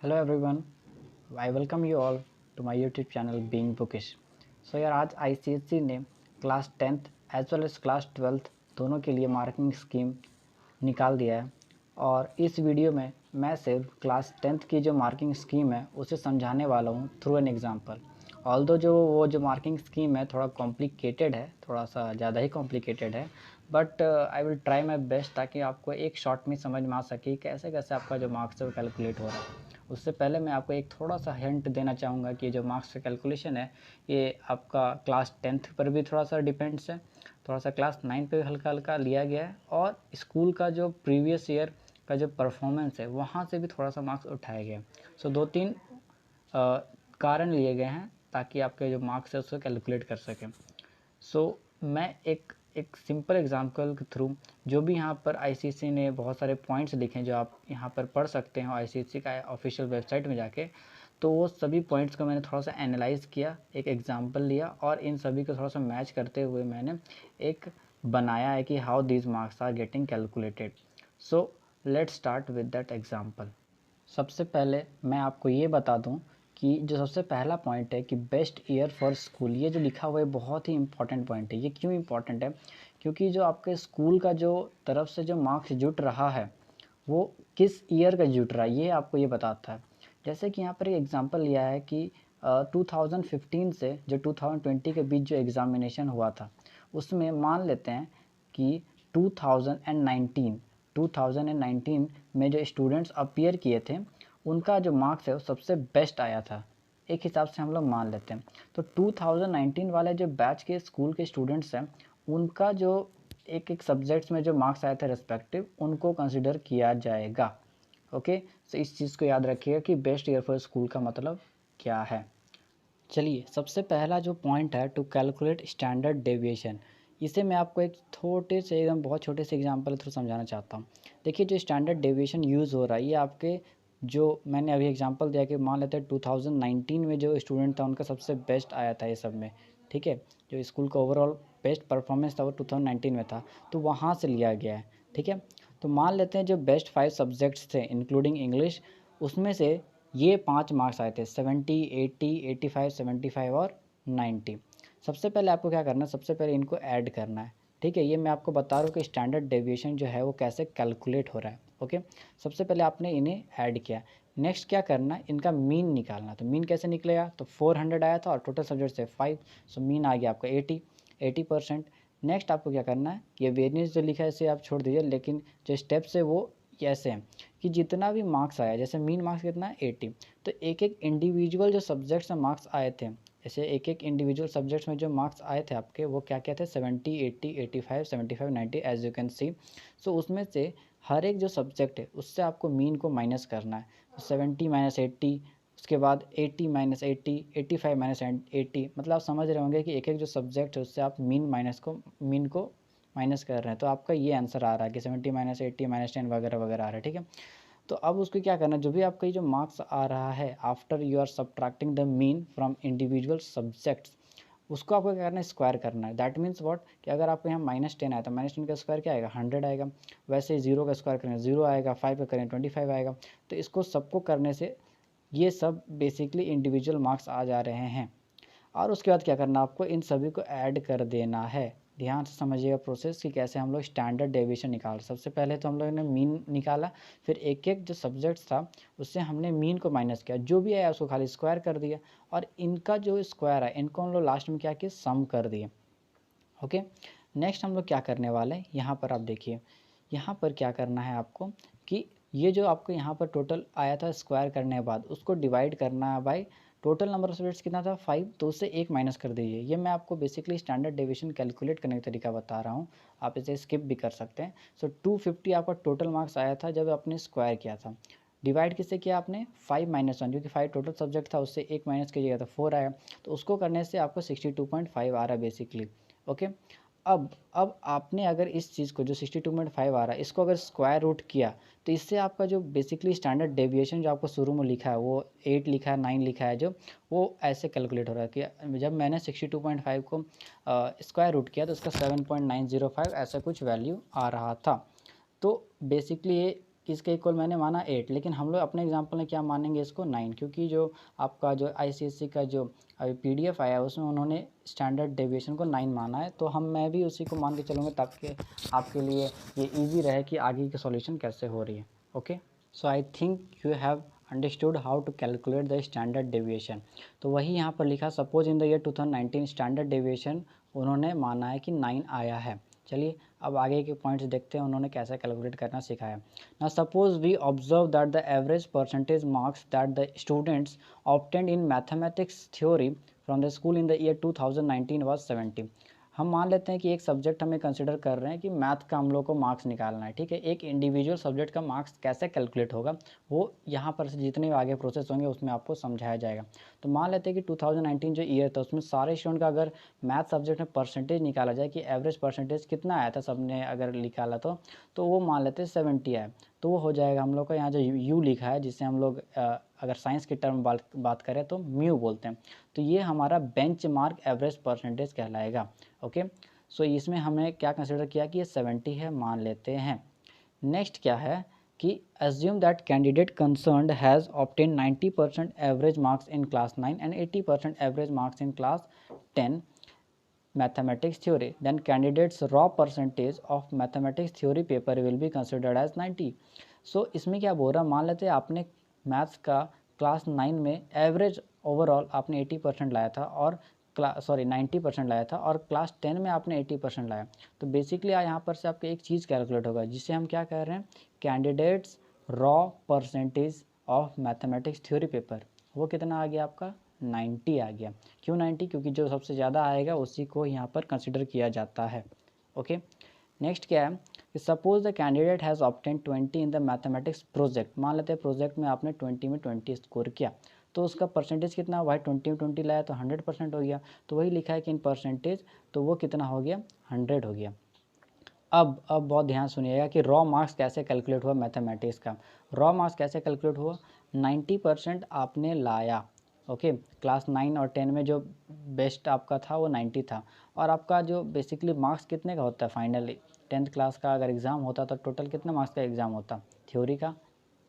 Hello everyone, I welcome you all to my YouTube channel being bookish. So यार, आज ICSE ने class 10th as well as class 12th दोनों के लिए marking scheme निकाल दिया है। और इस वीडियो में मैं सिर्फ क्लास 10th की जो मार्किंग स्कीम है उसे समझाने वाला हूँ थ्रू एन एग्जांपल। ऑल्दो जो मार्किंग स्कीम है थोड़ा कॉम्प्लिकेटेड है, थोड़ा सा ज़्यादा ही कॉम्प्लिकेटेड है, but I will try my best ताकि आपको एक शॉट में समझ में आ सके कैसे कैसे आपका जो मार्क्स है वो कैलकुलेट हो रहा है। उससे पहले मैं आपको एक थोड़ा सा हिंट देना चाहूँगा कि जो मार्क्स का कैलकुलेशन है ये आपका क्लास 10th पर भी थोड़ा सा डिपेंड्स है, थोड़ा सा क्लास 9 पे भी हल्का हल्का लिया गया है, और स्कूल का जो प्रीवियस ईयर का जो परफॉर्मेंस है वहाँ से भी थोड़ा सा मार्क्स उठाया गया। सो दो तीन कारण लिए गए हैं ताकि आपके जो मार्क्स है उसको कैलकुलेट कर सकें। सो मैं एक एक सिंपल एग्जांपल के थ्रू, जो भी यहाँ पर आईसीएसई ने बहुत सारे पॉइंट्स लिखे हैं जो आप यहाँ पर पढ़ सकते हैं आईसीएसई का ऑफिशियल वेबसाइट में जाके, तो वो सभी पॉइंट्स को मैंने थोड़ा सा एनालाइज किया, एक एग्जांपल लिया और इन सभी को थोड़ा सा मैच करते हुए मैंने एक बनाया है कि how these marks are getting calculated. So let's start with that example. सबसे पहले मैं आपको ये बता दूं कि जो सबसे पहला पॉइंट है कि बेस्ट ईयर फॉर स्कूल, ये जो लिखा हुआ है बहुत ही इंपॉर्टेंट पॉइंट है। ये क्यों इंपॉर्टेंट है? क्योंकि जो आपके स्कूल का जो तरफ से जो मार्क्स जुट रहा है वो किस ईयर का जुट रहा है ये आपको ये बताता है। जैसे कि यहाँ पर एक एग्जांपल लिया है कि 2015 से जो 2020 के बीच जो एग्ज़ामिनेशन हुआ था उसमें मान लेते हैं कि 2019 में जो स्टूडेंट्स अपीयर किए थे उनका जो मार्क्स है वो सबसे बेस्ट आया था, एक हिसाब से हम लोग मान लेते हैं। तो 2019 वाले जो बैच के स्कूल के स्टूडेंट्स हैं उनका जो एक एक सब्जेक्ट्स में जो मार्क्स आए थे रेस्पेक्टिव उनको कंसिडर किया जाएगा। ओके, तो इस चीज़ को याद रखिएगा कि बेस्ट ईयर फॉर स्कूल का मतलब क्या है। चलिए, सबसे पहला जो पॉइंट है टू कैलकुलेट स्टैंडर्ड डेविएशन, इसे मैं आपको एक छोटे से एकदम बहुत छोटे से एग्जांपल थ्रू समझाना चाहता हूँ। देखिए, जो स्टैंडर्ड डेविएशन यूज़ हो रहा है ये आपके जो मैंने अभी एग्जांपल दिया कि मान लेते हैं 2019 में जो स्टूडेंट था उनका सबसे बेस्ट आया था ये सब में, ठीक है। जो स्कूल का ओवरऑल बेस्ट परफॉर्मेंस था वो 2019 में था, तो वहाँ से लिया गया है, ठीक है। तो मान लेते हैं जो बेस्ट 5 सब्जेक्ट्स थे इंक्लूडिंग इंग्लिश, उसमें से ये 5 मार्क्स आए थे 70, 80, 85, 75 और 90। सबसे पहले आपको क्या करना है, सबसे पहले इनको ऐड करना है, ठीक है। ये मैं आपको बता रहा हूँ कि स्टैंडर्ड डेविएशन जो है वो कैसे कैलकुलेट हो रहा है। ओके, सबसे पहले आपने इन्हें ऐड किया। नेक्स्ट क्या करना है, इनका मीन निकालना। तो मीन कैसे निकलेगा, तो 400 आया था और टोटल सब्जेक्ट से 5, सो मीन आ गया आपका 80%। नेक्स्ट आपको क्या करना है, ये वेरिएंस जो लिखा है इसे आप छोड़ दीजिए, लेकिन जो स्टेप्स है वो ऐसे हैं कि जितना भी मार्क्स आया, जैसे मीन मार्क्स कितना है 80, तो एक एक इंडिविजुअल जो सब्जेक्ट्स में मार्क्स आए थे, जैसे एक एक इंडिविजुअल सब्जेक्ट्स में जो मार्क्स आए थे आपके वो क्या क्या थे, 70, 80, 85, 75, 90 एज यू कैन सी। सो उसमें से हर एक जो सब्जेक्ट है उससे आपको मीन को माइनस करना है। तो 70 माइनस 80, उसके बाद 80 माइनस 80, 85 माइनस 80, मतलब आप समझ रहे होंगे कि एक एक जो सब्जेक्ट है उससे आप मीन को माइनस कर रहे हैं। तो आपका ये आंसर आ रहा है कि 70 माइनस 80 माइनस 10 वगैरह वगैरह आ रहा है, ठीक है। तो अब उसको क्या करना है, जो भी आपका ये जो मार्क्स आ रहा है after you are subtracting the mean from individual subjects, उसको आपको क्या करना है, स्क्वायर करना है। दैट मीन्स व्हाट, कि अगर आपको यहाँ -10 आया तो -10 का स्क्वायर क्या आएगा, 100 आएगा। वैसे 0 का स्क्वायर करें 0 आएगा, 5 का करें 25 आएगा। तो इसको सबको करने से ये सब बेसिकली इंडिविजुअल मार्क्स आ जा रहे हैं। और उसके बाद क्या करना, आपको इन सभी को ऐड कर देना है। ध्यान से समझिएगा प्रोसेस कि कैसे हम लोग स्टैंडर्ड डेविएशन निकाल। सबसे पहले तो हम लोगों ने मीन निकाला, फिर एक एक जो सब्जेक्ट्स था उससे हमने मीन को माइनस किया, जो भी आया उसको खाली स्क्वायर कर दिया, और इनका जो स्क्वायर है इनको हम लोग लास्ट में क्या किए, सम कर दिए। ओके, नेक्स्ट हम लोग क्या करने वाले हैं, यहाँ पर आप देखिए, यहाँ पर क्या करना है आपको कि ये जो आपको यहाँ पर टोटल आया था स्क्वायर करने के बाद उसको डिवाइड करना है by total number of subjects कितना था 5, तो उससे 1 माइनस कर दीजिए। ये मैं आपको बेसिकली स्टैंडर्ड डेविएशन कैलकुलेट करने का तरीका बता रहा हूँ, आप इसे स्किप भी कर सकते हैं। सो 250 आपका टोटल मार्क्स आया था जब आपने स्क्वायर किया था। डिवाइड किससे किया आपने, 5 माइनस 1, क्योंकि 5 टोटल सब्जेक्ट था उससे 1 माइनस कीजिएगा तो 4 आया। तो उसको करने से आपको 62.5 आ रहा है बेसिकली। ओके, अब आपने अगर इस चीज़ को जो 62.5 आ रहा है इसको अगर स्क्वायर रूट किया तो इससे आपका जो बेसिकली स्टैंडर्ड डेविएशन जो आपको शुरू में लिखा है वो 8 लिखा है, 9 लिखा है, जो वो ऐसे कैलकुलेट हो रहा है कि जब मैंने 62.5 को स्क्वायर रूट किया तो उसका 7.905 ऐसा कुछ वैल्यू आ रहा था। तो बेसिकली ये इसके इक्वल मैंने माना 8, लेकिन हम लोग अपने एग्जांपल में क्या मानेंगे इसको 9, क्योंकि जो आपका जो ICSE का जो अभी PDF आया है उसमें उन्होंने स्टैंडर्ड डेविएशन को 9 माना है, तो मैं भी उसी को मान के चलूँगा ताकि आपके लिए ये ईजी रहे कि आगे की सॉल्यूशन कैसे हो रही है। Okay, so I think you have understood how to calculate the standard deviation. तो वही यहाँ पर लिखा, suppose in the year 2019 standard deviation उन्होंने माना है कि 9 आया है। चलिए अब आगे के पॉइंट्स देखते हैं उन्होंने कैसे कैलकुलेट करना सिखाया। Now suppose we observe that the average percentage marks that the students obtained in mathematics theory from the school in the year 2019 was 70। हम मान लेते हैं कि एक सब्जेक्ट हमें कंसिडर कर रहे हैं कि मैथ का हम लोग को मार्क्स निकालना है, ठीक है। एक इंडिविजुअल सब्जेक्ट का मार्क्स कैसे कैलकुलेट होगा वो यहाँ पर से जितने आगे प्रोसेस होंगे उसमें आपको समझाया जाएगा। तो मान लेते हैं कि 2019 जो ईयर था उसमें सारे स्टूडेंट का अगर मैथ सब्जेक्ट में परसेंटेज निकाला जाए कि एवरेज परसेंटेज कितना आया था सबने अगर निकाला तो वो मान लेते हैं 70 आया। तो वो हो जाएगा हम लोग का यहाँ जो यू लिखा है जिसे हम लोग अगर साइंस के टर्म बात करें तो म्यू बोलते हैं। तो ये हमारा बेंच मार्क एवरेज परसेंटेज कहलाएगा। ओके, सो इसमें हमें क्या कंसिडर किया कि ये 70 है, मान लेते हैं। नेक्स्ट क्या है कि assume that candidate concerned has obtained 90% average marks in class 9 and 80% average marks in class 10 mathematics theory, then candidates raw percentage of mathematics theory paper will be considered as 90। so इसमें क्या बोल रहा, मान लेते हैं आपने मैथ्स का class 9 में एवरेज ओवरऑल आपने 80% लाया था और 90% लाया था और क्लास 10 में आपने 80% लाया। तो बेसिकली यहाँ पर से आपके एक चीज़ कैलकुलेट होगा जिसे हम क्या कह रहे हैं, candidates raw percentage of mathematics theory paper. वो कितना आ गया आपका 90 आ गया। क्यों 90? क्योंकि जो सबसे ज़्यादा आएगा उसी को यहाँ पर कंसिडर किया जाता है। ओके, नेक्स्ट क्या है कि suppose the candidate has obtain 20 in the mathematics project. मान लेते हैं प्रोजेक्ट में आपने 20 में 20 स्कोर किया, तो उसका परसेंटेज कितना, वही 20 में 20 लाया तो 100% हो गया। तो वही लिखा है कि इन परसेंटेज, तो वो कितना हो गया 100 हो गया। अब बहुत ध्यान सुनिएगा कि रॉ मार्क्स कैसे कैलकुलेट हुआ मैथमेटिक्स का। रॉ मार्क्स कैसे कैलकुलेट हुआ, 90% आपने लाया। ओके, क्लास 9 और 10 में जो बेस्ट आपका था वो 90 था, और आपका जो बेसिकली मार्क्स कितने का होता है फाइनली 10th क्लास का अगर एग्ज़ाम होता तो टोटल कितने मार्क्स का एग्ज़ाम होता थ्योरी का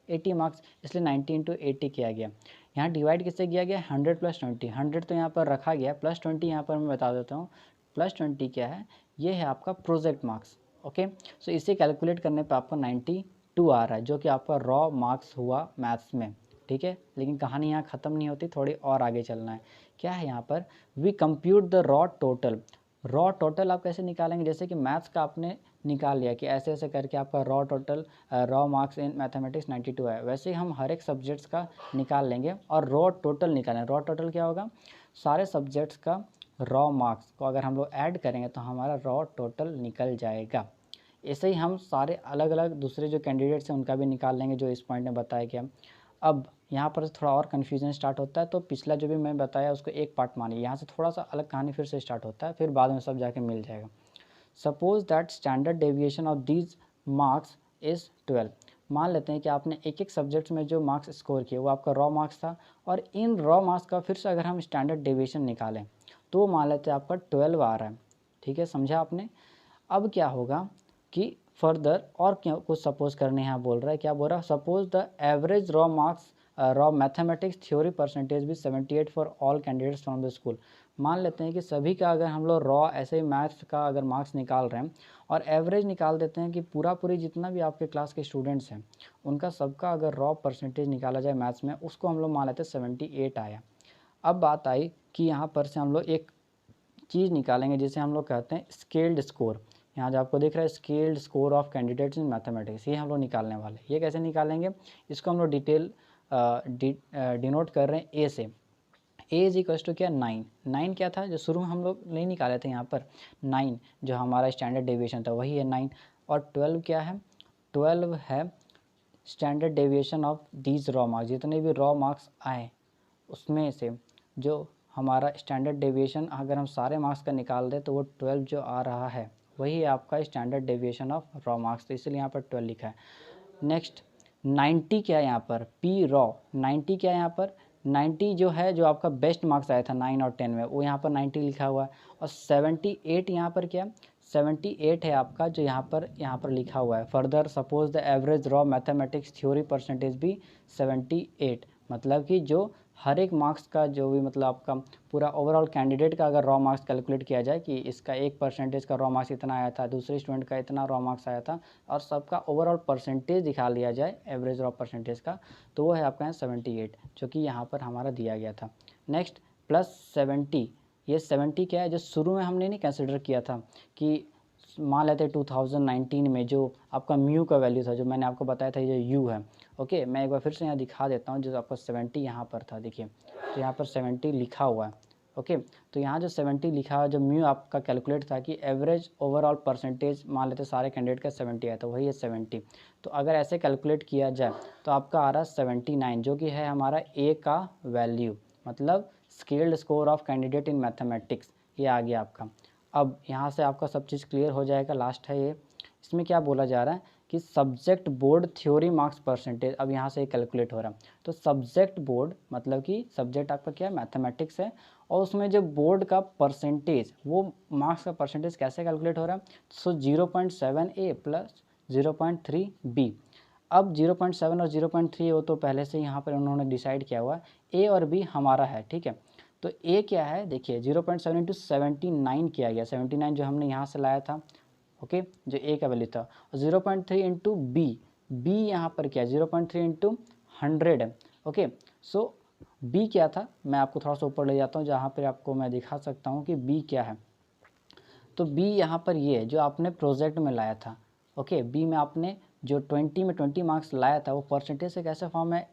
80 मार्क्स, इसलिए 90 इंटू 80 किया गया। यहाँ डिवाइड किससे किया गया 100 प्लस 20, 100 तो यहाँ पर रखा गया प्लस 20 यहाँ पर मैं बता देता हूँ। प्लस 20 क्या है, ये है आपका प्रोजेक्ट मार्क्स। ओके, सो इसे कैलकुलेट करने पे आपको 92 आ रहा है जो कि आपका रॉ मार्क्स हुआ मैथ्स में। ठीक है, लेकिन कहानी यहाँ ख़त्म नहीं होती, थोड़ी और आगे चलना है। क्या है यहाँ पर, we compute the raw total. Raw total आप कैसे निकालेंगे, जैसे कि मैथ्स का आपने निकाल लिया कि ऐसे ऐसे करके आपका raw total raw marks in mathematics 92 है, वैसे ही हम हर एक सब्जेक्ट्स का निकाल लेंगे और रॉ टोटल निकालें। रॉ टोटल क्या होगा, सारे सब्जेक्ट्स का रॉ मार्क्स को अगर हम लोग ऐड करेंगे तो हमारा रॉ टोटल निकल जाएगा। ऐसे ही हम सारे अलग अलग दूसरे जो कैंडिडेट्स हैं उनका भी निकाल लेंगे जो इस पॉइंट में बताया गया। अब यहाँ पर थोड़ा और कन्फ्यूजन स्टार्ट होता है, तो पिछला जो भी मैं बताया उसको एक पार्ट मानिए, यहाँ से थोड़ा सा अलग कहानी फिर से स्टार्ट होता है, फिर बाद में सब जाके मिल जाएगा। Suppose that standard deviation of these marks is 12। मान लेते हैं कि आपने एक एक सब्जेक्ट में जो मार्क्स स्कोर किए वो आपका रॉ मार्क्स था, और इन रॉ मार्क्स का फिर से अगर हम स्टैंडर्ड डेविएशन निकालें तो मान लेते हैं आपका 12 आ रहा है। ठीक है, समझा आपने। अब क्या होगा कि फर्दर और क्या कुछ सपोज करने यहाँ बोल रहा है, क्या बोल रहा है, suppose the average raw marks raw mathematics theory percentage भी 78 for all candidates from the school. मान लेते हैं कि सभी का अगर हम लोग रॉ ऐसे ही मैथ्स का अगर मार्क्स निकाल रहे हैं और एवरेज निकाल देते हैं कि पूरी जितना भी आपके क्लास के स्टूडेंट्स हैं उनका सबका अगर रॉ परसेंटेज निकाला जाए मैथ्स में, उसको हम लोग मान लेते हैं 78 आया। अब बात आई कि यहाँ पर से हम लोग एक चीज़ निकालेंगे जिसे हम लोग कहते हैं स्केल्ड स्कोर। यहाँ जो आपको दिख रहा है scaled score of candidates in mathematics, ये हम लोग निकालने वाले। ये कैसे निकालेंगे, इसको हम लोग डिटेल डिनोट कर रहे हैं ए से। ए इज इक्वल टू क्या 9। 9 क्या था जो शुरू में हम लोग नहीं निकाले थे, यहाँ पर 9 जो हमारा स्टैंडर्ड डेविएशन था वही है 9। और 12 क्या है, 12 है standard deviation of these raw marks. जितने भी रॉ मार्क्स आए उसमें से जो हमारा स्टैंडर्ड डेविएशन अगर हम सारे मार्क्स का निकाल दें तो वो 12 जो आ रहा है वही है आपका standard deviation of raw marks, तो इसलिए यहाँ पर 12 लिखा है। नेक्स्ट 90 क्या है यहाँ पर, पी रॉ। 90 क्या है यहाँ पर, 90 जो है जो आपका बेस्ट मार्क्स आया था 9 और 10 में, वो यहाँ पर 90 लिखा हुआ है। और 78 यहाँ पर क्या, 78 है आपका जो यहाँ पर लिखा हुआ है। Further suppose the average raw mathematics theory percentage भी 78, मतलब कि जो हर एक मार्क्स का जो भी मतलब आपका पूरा ओवरऑल कैंडिडेट का अगर रॉ मार्क्स कैलकुलेट किया जाए कि इसका 1% का रॉ मार्क्स इतना आया था, दूसरे स्टूडेंट का इतना रॉ मार्क्स आया था, और सबका ओवरऑल परसेंटेज दिखा लिया जाए एवरेज रॉ परसेंटेज का, तो वो है आपका 78, जो कि यहाँ पर हमारा दिया गया था। नेक्स्ट +70, ये 70 क्या है, जो शुरू में हमने नहीं कंसिडर किया था कि मान लेते 2019 में जो आपका म्यू का वैल्यू था, जो मैंने आपको बताया था ये यू है। ओके, मैं एक बार फिर से यहाँ दिखा देता हूँ, जो आपका 70 यहाँ पर था, देखिए तो यहाँ पर 70 लिखा हुआ है। ओके, तो यहाँ जो 70 लिखा हुआ, जो म्यू आपका कैलकुलेट था कि एवरेज ओवरऑल परसेंटेज मान लेते सारे कैंडिडेट का 70 आया, तो वही है 70। तो अगर ऐसे कैलकुलेट किया जाए तो आपका आ रहा 79, जो कि है हमारा ए का वैल्यू, मतलब scaled score of candidate in mathematics, ये आ गया आपका। अब यहाँ से आपका सब चीज़ क्लियर हो जाएगा। लास्ट है ये, इसमें क्या बोला जा रहा है कि subject board theory marks percentage, अब यहाँ से कैलकुलेट हो रहा है। तो सब्जेक्ट बोर्ड मतलब कि सब्जेक्ट आपका क्या है, मैथमेटिक्स है, और उसमें जो बोर्ड का परसेंटेज, वो मार्क्स का परसेंटेज कैसे कैलकुलेट हो रहा है। सो 0.7A प्लस 0.3B। अब 0.7 और 0.3 वो तो पहले से यहाँ पर उन्होंने डिसाइड किया हुआ है, ए और बी हमारा है, ठीक है। तो ए क्या है, देखिए 0.7 इंटू 79 किया गया, 79 जो हमने यहाँ से लाया था, ओके, जो ए का वैल्यू था। और 0.3 इंटू बी, बी यहाँ पर क्या है 0.3 इंटू 100 है। ओके, सो बी क्या था, मैं आपको थोड़ा सा ऊपर ले जाता हूँ जहाँ पर आपको मैं दिखा सकता हूँ कि बी क्या है। तो बी यहाँ पर ये है जो आपने प्रोजेक्ट में लाया था। ओके, बी में आपने जो 20 में 20 मार्क्स लाया था, वो परसेंटेज से कैसे फॉर्म में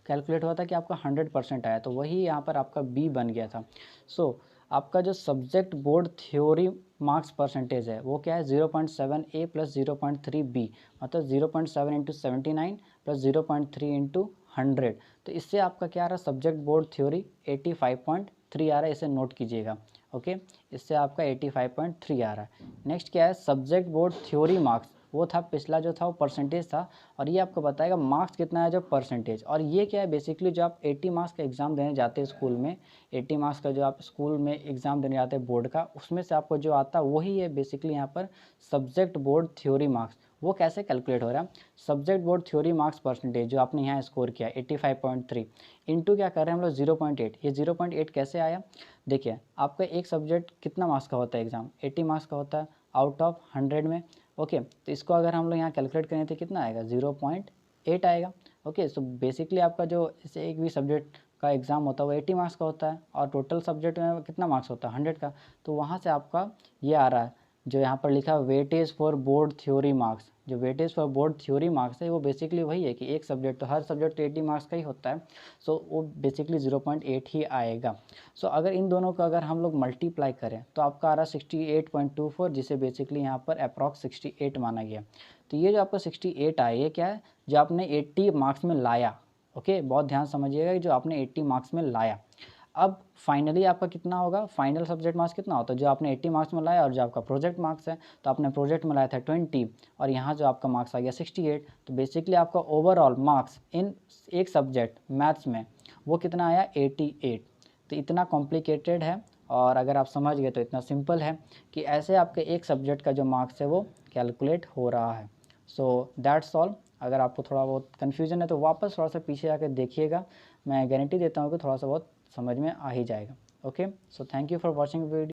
कैलकुलेट हुआ था कि आपका 100% आया, तो वही यहाँ पर आपका बी बन गया था। सो आपका जो subject board theory marks percentage है वो क्या है 0.7A प्लस 0.3B, मतलब 0.7 इंटू 79 प्लस 0.3 इंटू 100। तो इससे आपका क्या आ रहा है, सब्जेक्ट बोर्ड थ्योरी 85.3 आ रहा है, इसे नोट कीजिएगा। ओके, इससे आपका 85.3 आ रहा है। नेक्स्ट क्या है, सब्जेक्ट बोर्ड थ्योरी मार्क्स, वो था पिछला जो था वो परसेंटेज था, और ये आपको बताएगा मार्क्स कितना है जो परसेंटेज। और ये क्या है, बेसिकली जो आप 80 मार्क्स का एग्ज़ाम देने जाते हैं स्कूल में, 80 मार्क्स का जो आप स्कूल में एग्ज़ाम देने जाते हैं बोर्ड का, उसमें से आपको जो आता है वही है बेसिकली यहाँ पर सब्जेक्ट बोर्ड थ्योरी मार्क्स। वो कैसे कैलकुलेट हो रहा है, subject board theory marks percentage जो आपने यहाँ स्कोर किया 85.3 इंटू क्या कर रहे हैं हम लोग 0.8। ये 0.8 कैसे आया, देखिए आपका एक सब्जेक्ट कितना मार्क्स का होता है, एग्ज़ाम 80 मार्क्स का होता है आउट ऑफ 100 में। ओके, तो इसको अगर हम लोग यहाँ कैलकुलेट करें तो कितना आएगा 0.8 आएगा। ओके, सो बेसिकली आपका जो इसे एक भी सब्जेक्ट का एग्ज़ाम होता है वो 80 मार्क्स का होता है, और टोटल सब्जेक्ट में कितना मार्क्स होता है 100 का। तो वहाँ से आपका ये आ रहा है जो यहाँ पर लिखा है weightage for board theory marks. जो weightage for board theory marks है वो बेसिकली वही है कि एक सब्जेक्ट, तो हर सब्जेक्ट तो 80 मार्क्स का ही होता है, सो वो बेसिकली 0.8 ही आएगा। सो अगर इन दोनों का अगर हम लोग मल्टीप्लाई करें तो आपका आ रहा है 68.24, जिसे बेसिकली यहाँ पर अप्रॉक्स 68 माना गया। तो ये जो आपका 68 आया, ये क्या है, जो आपने 80 मार्क्स में लाया। ओके, बहुत ध्यान समझिएगा कि जो आपने 80 मार्क्स में लाया। अब फाइनली आपका कितना होगा, फाइनल सब्जेक्ट मार्क्स कितना होता है, जो आपने 80 मार्क्स में लाया और जो आपका प्रोजेक्ट मार्क्स है, तो आपने प्रोजेक्ट में लाया था 20 और यहाँ जो आपका मार्क्स आ गया 68। तो बेसिकली आपका ओवरऑल मार्क्स इन एक सब्जेक्ट मैथ्स में वो कितना आया 88। तो इतना कॉम्प्लिकेटेड है, और अगर आप समझ गए तो इतना सिंपल है कि ऐसे आपके एक सब्जेक्ट का जो मार्क्स है वो कैलकुलेट हो रहा है। So that's all. अगर आपको थोड़ा बहुत कन्फ्यूजन है तो वापस थोड़ा सा पीछे आकर देखिएगा, मैं गारंटी देता हूँ कि थोड़ा सा बहुत समझ में आ ही जाएगा। Okay, so thank you for watching video.